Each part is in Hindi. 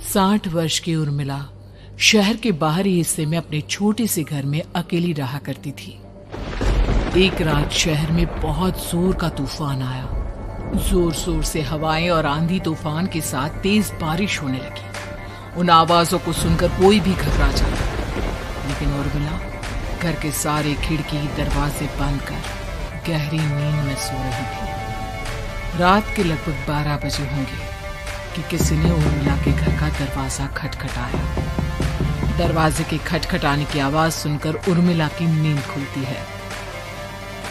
60 वर्ष की उर्मिला शहर के बाहरी हिस्से में अपने छोटे से घर में अकेली रहा करती थी। एक रात शहर में बहुत जोर का तूफान आया। जोर जोर से हवाएं और आंधी तूफान के साथ तेज बारिश होने लगी। उन आवाजों को सुनकर कोई भी घबरा जाता, लेकिन उर्मिला घर के सारे खिड़की दरवाजे बंद कर गहरी नींद में सो रही थी। रात के लगभग 12 बजे होंगे कि किसी ने उर्मिला के घर का दरवाजा खटखटाया। दरवाजे के खटखटाने की आवाज सुनकर उर्मिला की नींद खुलती है।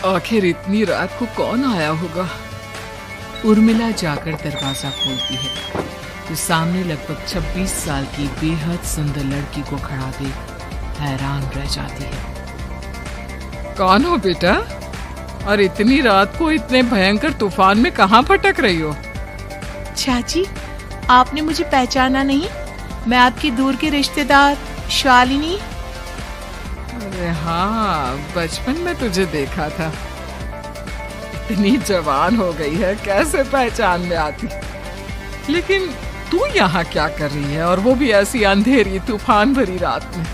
आखिर इतनी रात को कौन आया होगा? उर्मिला जाकर दरवाजा खोलती है तो सामने लगभग 26 साल की बेहद सुंदर लड़की को खड़ा देख हैरान रह जाती है। कौन हो बेटा? और इतनी रात को इतने भयंकर तूफान में कहाँ भटक रही हो? चाची, आपने मुझे पहचाना नहीं? मैं आपकी दूर के रिश्तेदार शालिनी। अरे हाँ, बचपन में तुझे देखा था। इतनी जवान हो गई है, कैसे पहचान में आती। लेकिन तू यहाँ क्या कर रही है, और वो भी ऐसी अंधेरी तूफान भरी रात में?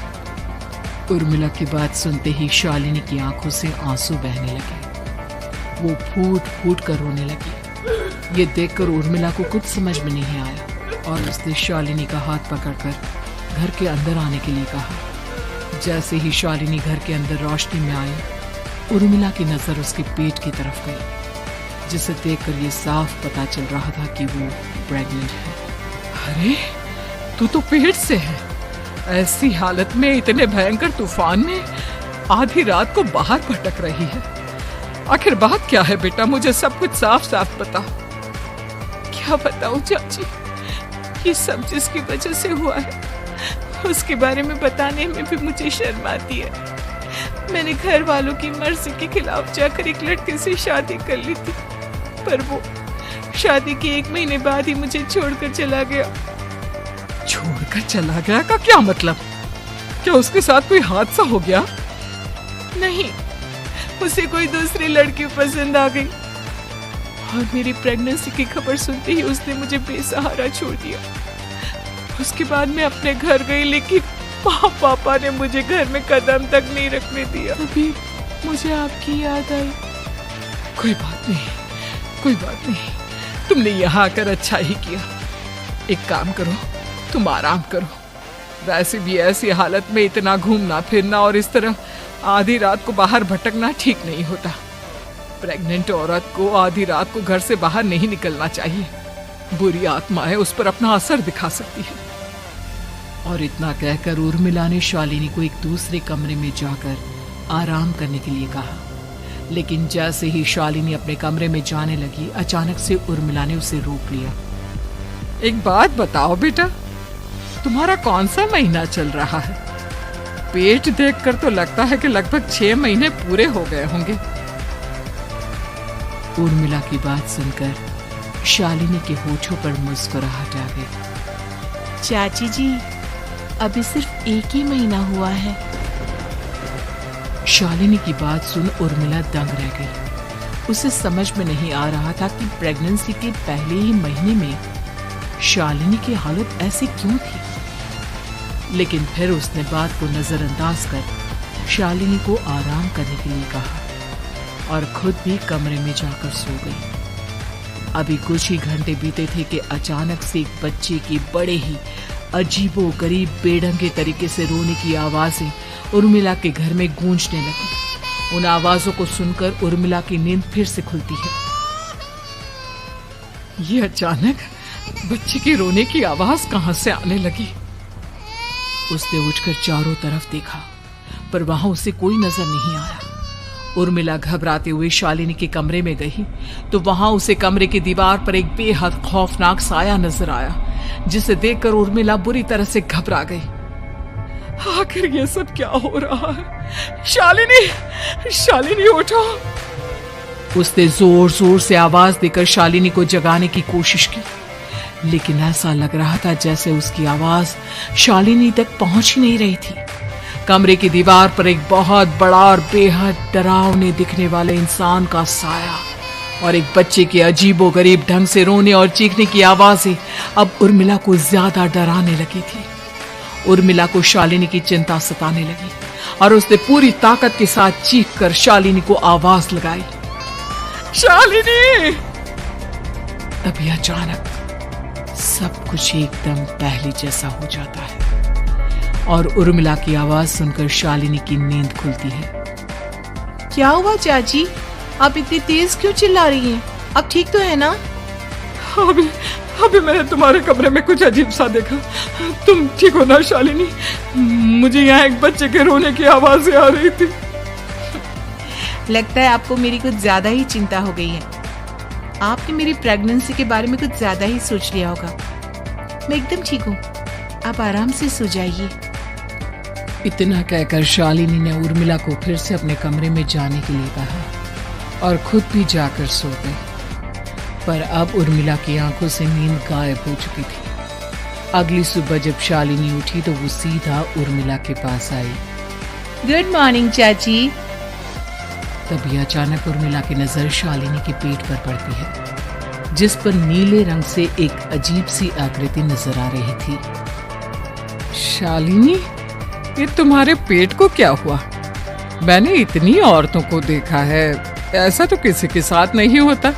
उर्मिला की बात सुनते ही शालिनी की आंखों से आंसू बहने लगे। वो फूट फूट कर रोने लगी। ये देखकर उर्मिला को कुछ समझ में नहीं आया और उसने शालिनी का हाथ पकड़कर घर के अंदर आने के लिए कहा। जैसे ही शालिनी घर के अंदर रोशनी में आई, उर्मिला की नजर उसके पेट की तरफ गई, जिसे देखकर ये साफ पता चल रहा था कि वो प्रेग्नेंट है। अरे, तू तो पेट से है। ऐसी हालत में इतने भयंकर तूफान में आधी रात को बाहर भटक रही है। आखिर बात क्या है बेटा? मुझे सब कुछ साफ साफ बताओ। क्या बताऊं चाची, ये सब जिसकी वजह से हुआ है उसके बारे में बताने में भी मुझे शर्म आती है। मैंने घर वालों की मर्जी के खिलाफ जाकर एक लड़के से शादी कर ली थी, पर वो शादी के 1 महीने बाद ही मुझे छोड़कर चला गया। छोड़कर चला गया का क्या मतलब? क्या उसके साथ कोई हादसा हो गया? नहीं, उसे कोई दूसरी लड़की पसंद आ गई और मेरी प्रेगनेंसी की खबर सुनते ही उसने मुझे बेसहारा छोड़ दिया। उसके बाद मैं अपने घर गई, लेकिन पापा ने मुझे घर में कदम तक नहीं रखने दिया। अभी मुझे आपकी याद आई। कोई बात नहीं, कोई बात नहीं। तुमने यहाँ आकर अच्छा ही किया। एक काम करो, तुम आराम करो। वैसे भी ऐसी हालत में इतना घूमना फिरना और इस तरह आधी रात को बाहर भटकना ठीक नहीं होता। प्रेग्नेंट औरत को आधी रात को घर से बाहर नहीं निकलना चाहिए। बुरी आत्माएं उस पर अपना असर दिखा सकती है। और इतना कहकर उर्मिला ने शालिनी को एक दूसरे कमरे में जाकर आराम करने के लिए कहा। लेकिन जैसे ही शालिनी अपने कमरे में जाने लगी, अचानक से उर्मिला ने उसे रोक लिया। एक बात बताओ बेटा, तुम्हारा कौन सा महीना चल रहा है? पेट देखकर तो लगता है कि लगभग 6 महीने पूरे हो गए होंगे। उर्मिला की बात सुनकर शालिनी के होठों पर मुस्कुराहट आ गई। चाची जी, अभी सिर्फ 1 ही महीना हुआ है। शालिनी की बात सुन उर्मिला दंग रह गई। उसे समझ में नहीं आ रहा था कि प्रेगनेंसी के पहले ही महीने में शालिनी की हालत ऐसी क्यों थी। लेकिन फिर उसने बात को नजरअंदाज कर शालिनी को आराम करने के लिए कहा और खुद भी कमरे में जाकर सो गई। अभी कुछ ही घंटे बीते थे कि अचानक से एक बच्चे की बड़े ही अजीबोगरीब बेढंगे तरीके से रोने की आवाजें उर्मिला के घर में गूंजने लगी। उन आवाजों को सुनकर उर्मिला की नींद फिर से खुलती है। ये अचानक बच्चे के रोने की आवाज कहां से आने लगी? उसने उठकर चारों तरफ देखा, पर वहां उसे कोई नजर नहीं आया। उर्मिला घबराते हुए शालिनी के कमरे में गई तो वहां उसे कमरे की दीवार पर एक बेहद खौफनाक साया नजर आया, जिसे देखकर उर्मिला बुरी तरह से घबरा गई। आखिर ये सब क्या हो रहा है? शालिनी, शालिनी उठो! उसने जोर जोर से आवाज देकर शालिनी को जगाने की कोशिश की, लेकिन ऐसा लग रहा था जैसे उसकी आवाज शालिनी तक पहुंच ही नहीं रही थी। कमरे की दीवार पर एक बहुत बड़ा और बेहद डरावने दिखने वाले इंसान का साया और एक बच्चे के अजीबोगरीब ढंग से रोने और चीखने की आवाजें अब उर्मिला को ज्यादा डराने लगी थी। उर्मिला को शालिनी की चिंता सताने लगी और उसने पूरी ताकत के साथ चीख कर शालिनी को आवाज लगाई, शालिनी। तभी अचानक सब कुछ एकदम पहले जैसा हो जाता है और उर्मिला की आवाज सुनकर शालिनी की नींद खुलती है। क्या हुआ चाची, आप इतनी तेज क्यों चिल्ला रही हैं? अब ठीक तो है ना? अभी मैंने तुम्हारे कमरे में कुछ अजीब सा देखा। तुम ठीक हो ना शालिनी? मुझे यहाँ एक बच्चे के रोने की आवाजें आ रही थी। लगता है आपको मेरी कुछ ज्यादा ही चिंता हो गई है। आपने मेरी प्रेगनेंसी के बारे में कुछ ज्यादा ही सोच लिया होगा। मैं एकदम ठीक हूँ, आप आराम से सो जाइए। इतना कहकर शालिनी ने उर्मिला को फिर से अपने कमरे में जाने के लिए कहा और खुद भी जाकर सो गई। पर अब उर्मिला की आंखों से नींद गायब हो चुकी थी। अगली सुबह जब शालिनी उठी तो वो सीधा उर्मिला के पास आई। गुड मॉर्निंग चाची। तभी अचानक उर्मिला की नजर शालिनी के पेट पर पड़ती है, जिस पर नीले रंग से एक अजीब सी आकृति नजर आ रही थी। शालिनी, ये तुम्हारे पेट को क्या हुआ? मैंने इतनी औरतों को देखा है, ऐसा तो किसी के साथ नहीं होता।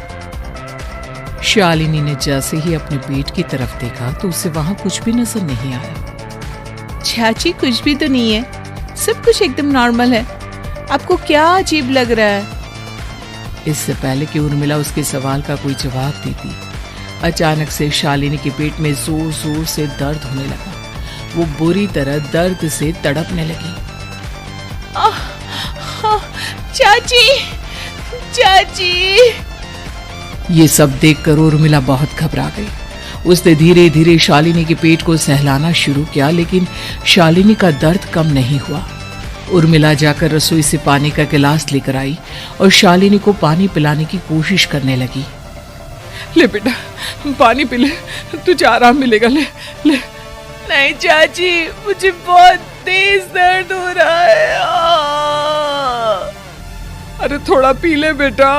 शालिनी ने जैसे ही अपने पेट की तरफ देखा तो उसे वहां कुछ भी नजर नहीं आया। चाची, कुछ भी तो नहीं है, सब कुछ एकदम नॉर्मल है। आपको क्या अजीब लग रहा है? इससे पहले कि उर्मिला उसके सवाल का कोई जवाब देती, अचानक से शालिनी के पेट में जोर जोर से दर्द होने लगा। वो बुरी तरह दर्द से तड़पने लगी। चाची, चाची। ये सब देखकर उर्मिला बहुत घबरा गई। उसने धीरे धीरे शालिनी के पेट को सहलाना शुरू किया, लेकिन शालिनी का दर्द कम नहीं हुआ। उर्मिला जाकर रसोई से पानी का गिलास लेकर आई और शालिनी को पानी पिलाने की कोशिश करने लगी। ले बेटा, पानी पी ले, तुझे आराम मिलेगा। ले ले। नहीं चाची, मुझे बहुत तेज दर्द हो रहा है। अरे थोड़ा पी ले बेटा।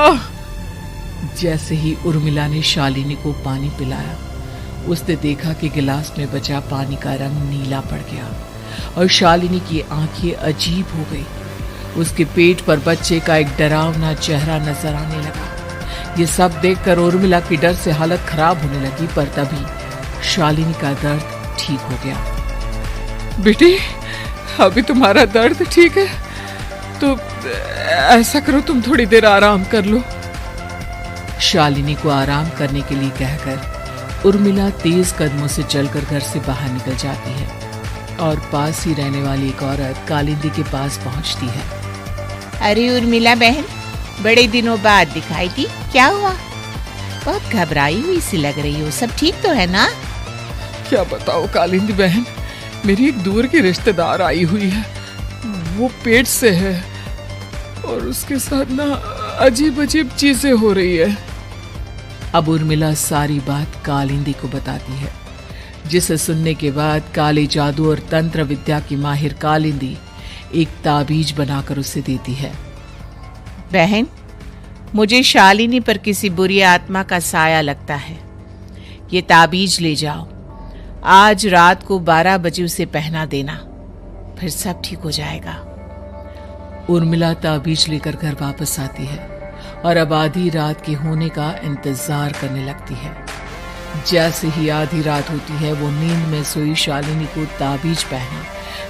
जैसे ही उर्मिला ने शालिनी को पानी पिलाया, उसने देखा कि गिलास में बचा पानी का रंग नीला पड़ गया और शालिनी की आंखें अजीब हो गई। उसके पेट पर बच्चे का एक डरावना चेहरा नजर आने लगा। ये सब देखकर उर्मिला की डर से हालत खराब होने लगी, पर तभी शालिनी का दर्द ठीक हो गया। बेटी, अभी तुम्हारा दर्द ठीक है तो ऐसा करो, तुम थोड़ी देर आराम कर लो। शालिनी को आराम करने के लिए कहकर उर्मिला तेज कदमों से चलकर घर से बाहर निकल जाती है और पास ही रहने वाली एक औरत कालिंदी के पास पहुंचती है। अरे उर्मिला बहन, बड़े दिनों बाद दिखाई दी, क्या हुआ? बहुत घबराई हुई सी लग रही हो, सब ठीक तो है ना? क्या बताओ कालिंदी बहन, मेरी एक दूर की रिश्तेदार आई हुई है। वो पेट से है और उसके साथ ना अजीब अजीब चीजें हो रही है। अब उर्मिला सारी बात कालिंदी को बताती है, जिसे सुनने के बाद काले जादू और तंत्र विद्या की माहिर कालिंदी एक ताबीज बनाकर उसे देती है। बहन, मुझे शालिनी पर किसी बुरी आत्मा का साया लगता है। ये ताबीज ले जाओ, आज रात को 12 बजे उसे पहना देना, फिर सब ठीक हो जाएगा। उर्मिला ताबीज लेकर घर वापस आती है और अब आधी रात के होने का इंतजार करने लगती है। जैसे ही आधी रात होती है, वो नींद में सोई शालिनी को ताबीज पहना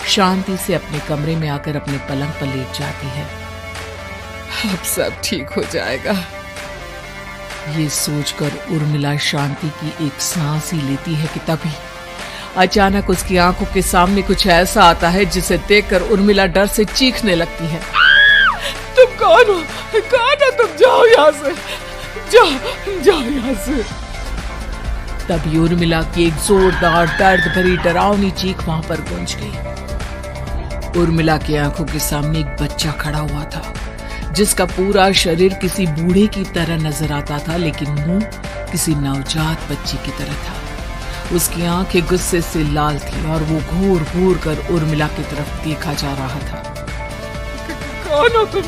शांति से अपने कमरे में आकर अपने पलंग पर लेट जाती है। अब सब ठीक हो जाएगा, ये सोचकर उर्मिला शांति की एक सांस ही लेती है कि तभी अचानक उसकी आंखों के सामने कुछ ऐसा आता है जिसे देखकर उर्मिला डर से चीखने लगती है। तुम कौन हो? कौन हो तुम? जाओ यहाँ से, जाओ यहाँ से। तभी उर्मिला की एक जोरदार दर्द भरी डरावनी चीख वहां पर गूंज गई। उर्मिला की आंखों के सामने एक बच्चा खड़ा हुआ था, जिसका पूरा शरीर किसी बूढ़े की तरह नजर आता था, लेकिन मुंह किसी नवजात बच्चे की तरह था। उसकी आंखें गुस्से से लाल थी और वो घूर घूर कर उर्मिला की तरफ देखा जा रहा था। कौन हो तुम?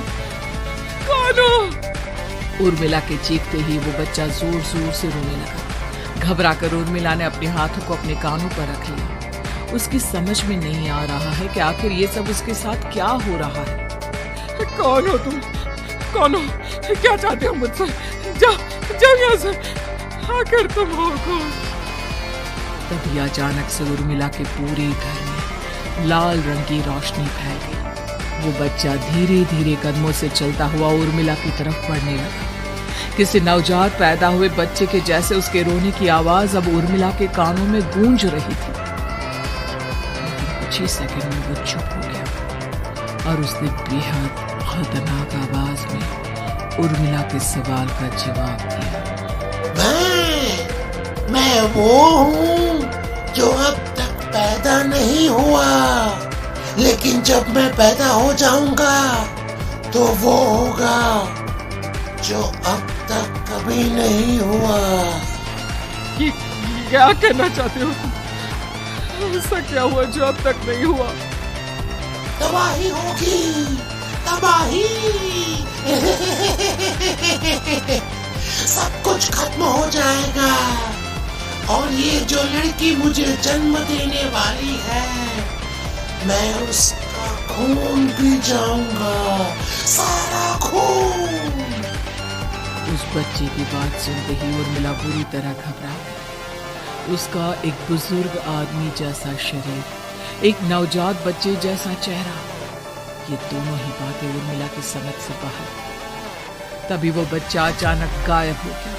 कौन हो? उर्मिला के चीखते ही वो बच्चा जोर जोर से रोने लगा। घबराकर उर्मिला ने अपने हाथों को अपने कानों पर रख लिया। उसकी समझ में नहीं आ रहा है कि आखिर ये सब उसके साथ क्या हो रहा है। कौन हो तुम? कौन हो? क्या चाहते हो मुझसे? जाओ जाओ यहाँ से, आखिर तुम हो कौन? तभी अचानक से उर्मिला के पूरे घर में लाल रंग की रोशनी फैल गई। वो बच्चा धीरे धीरे कदमों से चलता हुआ उर्मिला की तरफ बढ़ने लगा। किसी नवजात पैदा हुए बच्चे के जैसे उसके रोने की आवाज अब उर्मिला के कानों में गूंज रही थी। लेकिन कुछ ही सेकंड में वो चुप हो गया और उसने बेहद खतरनाक आवाज में उर्मिला के सवाल का जवाब दिया। मैं वो हूँ जो अब तक पैदा नहीं हुआ, लेकिन जब मैं पैदा हो जाऊंगा तो वो होगा जो अब तक कभी नहीं हुआ। क्या कहना चाहते हो तुम? ऐसा क्या हुआ जो अब तक नहीं हुआ? तबाही होगी, तबाही। सब कुछ खत्म हो जाएगा और ये जो लड़की मुझे जन्म देने वाली है, मैं उसका खून पी जाऊंगा, सारा खून। उस बच्चे की बात सुनते ही उर्मिला बुरी तरह घबरा गई। उसका एक बुजुर्ग आदमी जैसा शरीर, एक नवजात बच्चे जैसा चेहरा, ये दोनों ही बातें उर्मिला की समझ से बाहर। तभी वो बच्चा अचानक गायब हो गया।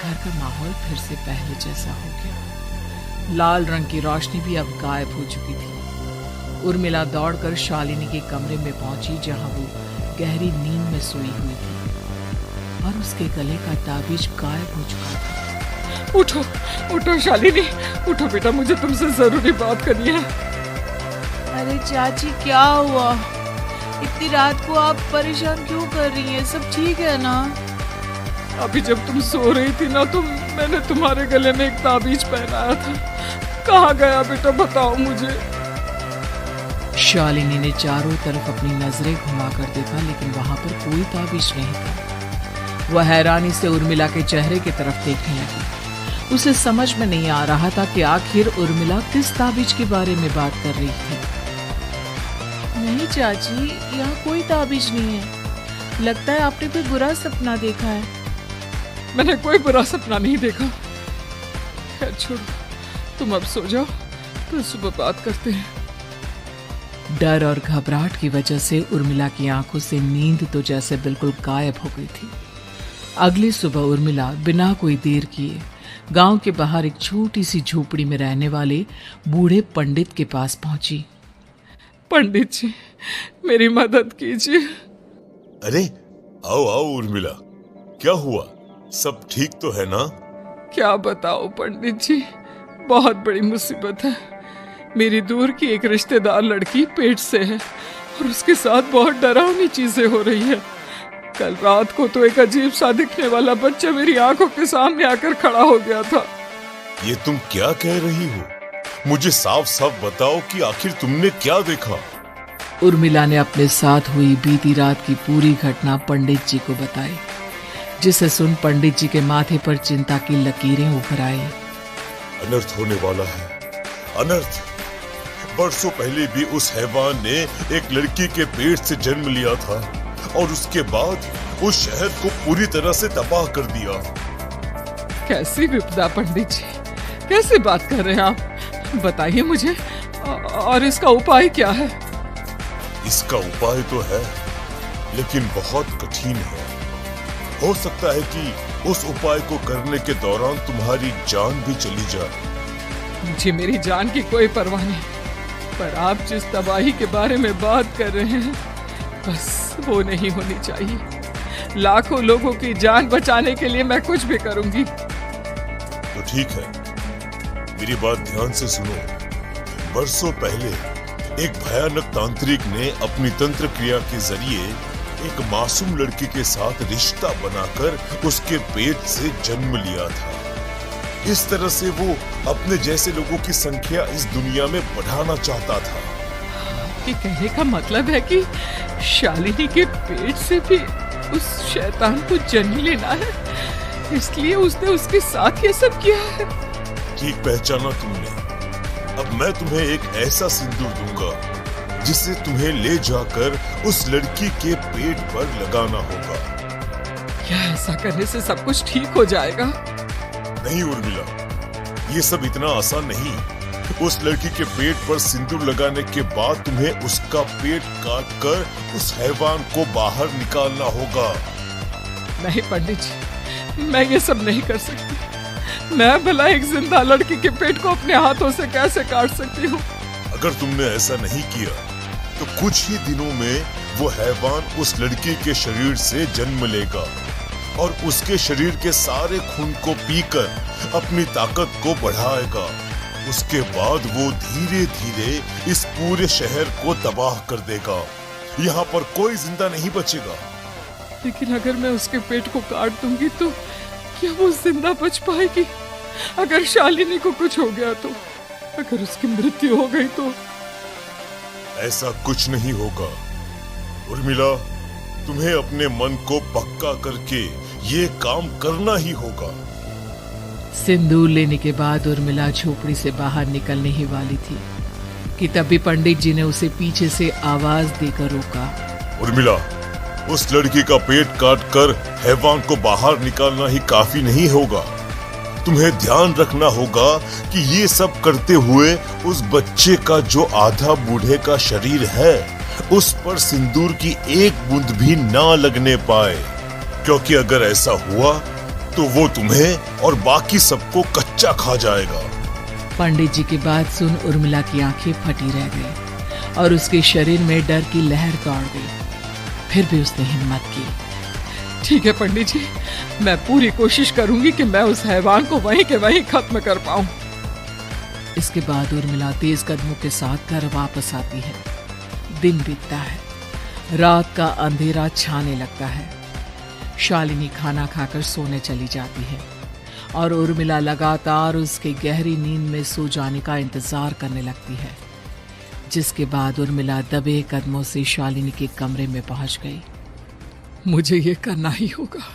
घर का माहौल फिर से पहले जैसा हो गया। लाल रंग की रोशनी भी अब गायब हो चुकी थी। उर्मिला दौड़कर शालिनी के कमरे में पहुंची, जहां वो गहरी नींद में सोई हुई थी और उसके गले का ताबीज गायब हो चुका था। उठो उठो शालिनी, उठो बेटा, मुझे तुमसे जरूरी बात करनी है। अरे चाची, क्या हुआ? इतनी रात को आप परेशान क्यों कर रही हैं? सब ठीक है ना? अभी जब तुम सो रही थी ना, तो मैंने तुम्हारे गले में एक ताबीज पहनाया था। कहाँ गया बेटा, बताओ मुझे। शालिनी ने चारों तरफ अपनी नजरें घुमाकर देखा, लेकिन वहां पर कोई ताबीज नहीं था। वह हैरानी से उर्मिला के चेहरे की तरफ देखने लगी। उसे समझ में नहीं आ रहा था कि आखिर उर्मिला किस ताबीज के बारे में बात कर रही थी। नहीं चाची, यहाँ कोई ताबीज नहीं है। लगता है आपने कोई बुरा सपना देखा है। मैंने कोई बुरा सपना नहीं देखा। खैर छोड़ो, तुम अब सो जाओ, तो सुबह बात करते हैं। डर और घबराहट की वजह से उर्मिला की आंखों से नींद तो जैसे बिल्कुल गायब हो गई थी। अगली सुबह उर्मिला बिना कोई देर किए गांव के बाहर एक छोटी सी झोपड़ी में रहने वाले बूढ़े पंडित के पास पहुंची। पंडित जी, मेरी मदद कीजिए। अरे आओ आओ उर्मिला, क्या हुआ? सब ठीक तो है ना? क्या बताओ पंडित जी, बहुत बड़ी मुसीबत है। मेरी दूर की एक रिश्तेदार लड़की पेट से है और उसके साथ बहुत डरावनी चीजें हो रही है। कल रात को तो एक अजीब सा दिखने वाला बच्चा मेरी आंखों के सामने आकर खड़ा हो गया था। ये तुम क्या कह रही हो? मुझे साफ साफ बताओ कि आखिर तुमने क्या देखा? उर्मिला ने अपने साथ हुई बीती रात की पूरी घटना पंडित जी को बताई, जिसे सुन पंडित जी के माथे पर चिंता की लकीरें उभर आई। अनर्थ होने वाला है, अनर्थ। बरसों पहले भी उस हैवान ने एक लड़की के पेट से जन्म लिया था और उसके बाद उस शहर को पूरी तरह से तबाह कर दिया। कैसी विपदा पंडित जी, कैसे बात कर रहे हैं आप? बताइए मुझे, और इसका उपाय क्या है? इसका उपाय तो है, लेकिन बहुत कठिन है। हो सकता है कि उस उपाय को करने के दौरान तुम्हारी जान भी चली जाए। मुझे मेरी जान की कोई परवाह नहीं, पर आप जिस तबाही के बारे में बात कर रहे हैं, बस वो नहीं होनी चाहिए। लाखों लोगों की जान बचाने के लिए मैं कुछ भी करूंगी। तो ठीक है, मेरी बात ध्यान से सुनो। बरसों पहले एक भयानक तांत्रिक ने अपनी तंत्र क्रिया के जरिए एक मासूम लड़की के साथ रिश्ता बनाकर उसके पेट से जन्म लिया था। इस तरह से वो अपने जैसे लोगों की संख्या इस दुनिया में बढ़ाना चाहता था। कि कहने का मतलब है कि शालिनी के पेट से भी उस शैतान को जन्म लेना है, इसलिए उसने उसके साथ ये सब किया है। ठीक पहचाना तुमने। अब मैं तुम्हें एक ऐसा सिंदूर दूंगा जिसे तुम्हें ले जाकर उस लड़की के पेट पर लगाना होगा। क्या ऐसा करने से सब कुछ ठीक हो जाएगा? नहीं उर्मिला, ये सब इतना आसान नहीं। उस लड़की के पेट पर सिंदूर लगाने के बाद तुम्हें उसका पेट काटकर उस हैवान को बाहर निकालना होगा। नहीं पंडित जी, मैं ये सब नहीं कर सकती। मैं भला एक जिंदा लड़की के पेट को अपने हाथों से कैसे काट सकती हूँ? अगर तुमने ऐसा नहीं किया तो कुछ ही दिनों में वो हैवान उस लड़की के शरीर से जन्म लेगा और उसके शरीर के सारे खून को पीकर अपनी ताकत को बढ़ाएगा। उसके बाद वो धीरे धीरे इस पूरे शहर को तबाह कर देगा। यहाँ पर कोई जिंदा नहीं बचेगा। लेकिन अगर मैं उसके पेट को काट दूंगी तो क्या वो जिंदा बच पाएगी? अगर शालिनी को कुछ हो गया तो, अगर उसकी मृत्यु हो गई तो? ऐसा कुछ नहीं होगा उर्मिला, तुम्हें अपने मन को पक्का करके ये काम करना ही होगा। सिंदूर लेने के बाद उर्मिला झोपड़ी से बाहर निकलने ही वाली थी कि तभी पंडित जी ने उसे पीछे से आवाज देकर रोका। उर्मिला, उस लड़की का पेट काटकर हैवान को बाहर निकालना ही काफी नहीं होगा। तुम्हें ध्यान रखना होगा कि ये सब करते हुए उस बच्चे का जो आधा बूढ़े का शरीर है उस पर सिंदूर की एक बूंद भी ना लगने पाए, क्योंकि अगर ऐसा हुआ तो वो तुम्हें और बाकी सबको कच्चा खा जाएगा। पंडित जी की बात सुन उर्मिला की आंखें फटी रह गई और उसके शरीर में डर की लहर दौड़ गई। फिर भी उसने हिम्मत की। ठीक है पंडित जी, मैं पूरी कोशिश करूंगी कि मैं उस हैवान को वहीं के वहीं खत्म कर पाऊं। इसके बाद उर्मिला तेज कदमों के साथ घर वापस आती है। दिन बीतता है, रात का अंधेरा छाने लगता है। शालिनी खाना खाकर सोने चली जाती है और उर्मिला लगातार उसके गहरी नींद में सो जाने का इंतजार करने लगती है, जिसके बाद उर्मिला दबे कदमों से शालिनी के कमरे में पहुंच गई। मुझे ये करना ही होगा।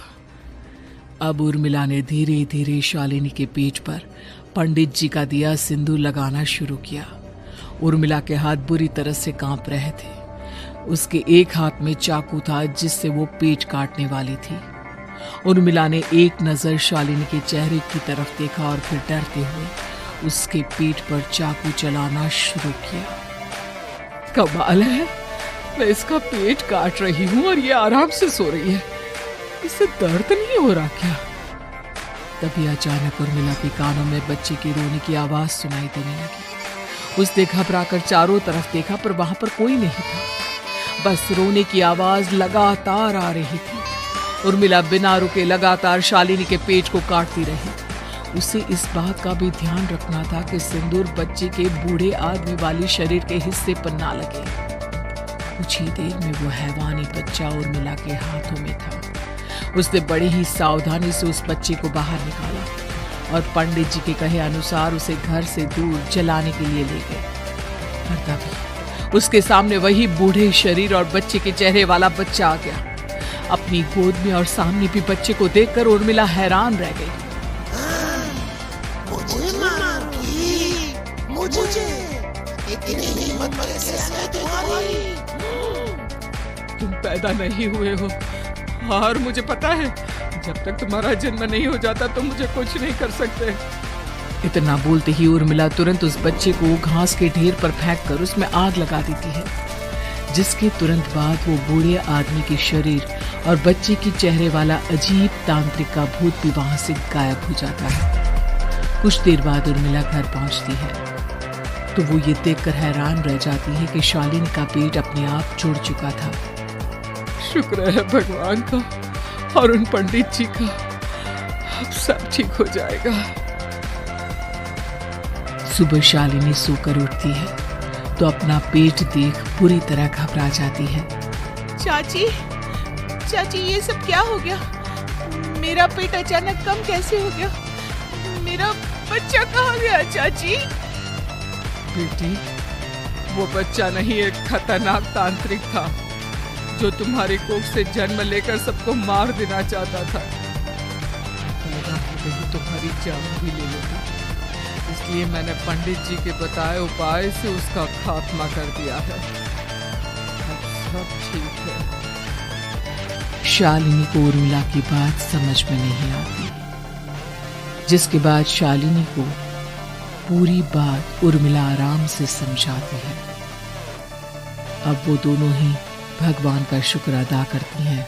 अब उर्मिला ने धीरे धीरे शालिनी के पेट पर पंडित जी का दिया सिंदूर लगाना शुरू किया। उर्मिला के हाथ बुरी तरह से कांप रहे थे। उसके एक हाथ में चाकू था जिससे वो पेट काटने वाली थी। उर्मिला ने एक नजर शालिनी के चेहरे की तरफ देखा और फिर डरते हुए उसके पेट पर चाकू चलाना शुरू किया। कमाल है, मैं इसका पेट काट रही हूँ और ये आराम से सो रही है। इसे दर्द नहीं हो रहा क्या? तभी अचानक उर्मिला के कानों में बच्चे की रोने की आवाज सुनाई देने लगी। उसने घबराकर चारों तरफ देखा पर वहां पर कोई नहीं था, बस रोने की आवाज लगातार आ रही थी। उर्मिला बिना रुके लगातार शालिनी के पेट को काटती रही। उसे इस बात का भी ध्यान रखना था कि सिंदूर बच्चे के बूढ़े आदमी वाली शरीर के हिस्से पर ना लगे। कुछ ही देर में वो हैवानी बच्चा उर्मिला के हाथों में था। उसने बड़ी ही सावधानी से उस बच्चे को बाहर निकाला और पंडित जी के कहे अनुसार उसे घर से दूर जलाने के लिए ले गए। और तभी उसके सामने वही बूढ़े शरीर और बच्चे के चेहरे वाला बच्चा आ गया। अपनी गोद में और सामने भी बच्चे को देखकर उर्मिला हैरान रह गई। मुझे मारोगी? मुझे इतनी हिम्मत कैसे है तुम्हारी? तुम पैदा नहीं हुए हो और मुझे पता है जब तक तुम्हारा जन्म नहीं हो जाता तो मुझे कुछ नहीं कर सकते। इतना बोलते ही उर्मिला तुरंत उस बच्चे को घास के ढेर पर फेंककर उसमें आग लगा देती है, जिसके तुरंत बाद वो बूढ़े आदमी के शरीर और बच्चे के चेहरे वाला अजीब तांत्रिक का भूत भी वहां से गायब हो जाता है। कुछ देर बाद उर्मिला घर पहुंचती है तो वो ये देखकर हैरान रह जाती है कि शालिनी का पेट अपने आप जुड़ चुका था। शुक्र है भगवान का और उन पंडित जी का, अब सब ठीक हो जाएगा। सुबह शालिनी सोकर उठती है तो अपना पेट देख पूरी तरह घबरा जाती है। चाची, चाची ये सब क्या हो गया? मेरा पेट अचानक कम कैसे हो गया? मेरा बच्चा कहाँ गया चाची? बेटी, वो बच्चा नहीं एक खतरनाक तांत्रिक था जो तुम्हारी कोख से जन्म लेकर सबको मार देना चाहता था। पैदा हो गई तुम्हारी जान भी ले लेती, इसलिए मैंने पंडित जी के बताए उपाय से उसका खात्मा कर दिया है। अब सब ठीक है। शालिनी को उर्मिला की बात समझ में नहीं आती, जिसके बाद शालिनी को पूरी बात उर्मिला आराम से समझाती है। अब वो दोनों ही भगवान का शुक्र अदा करती हैं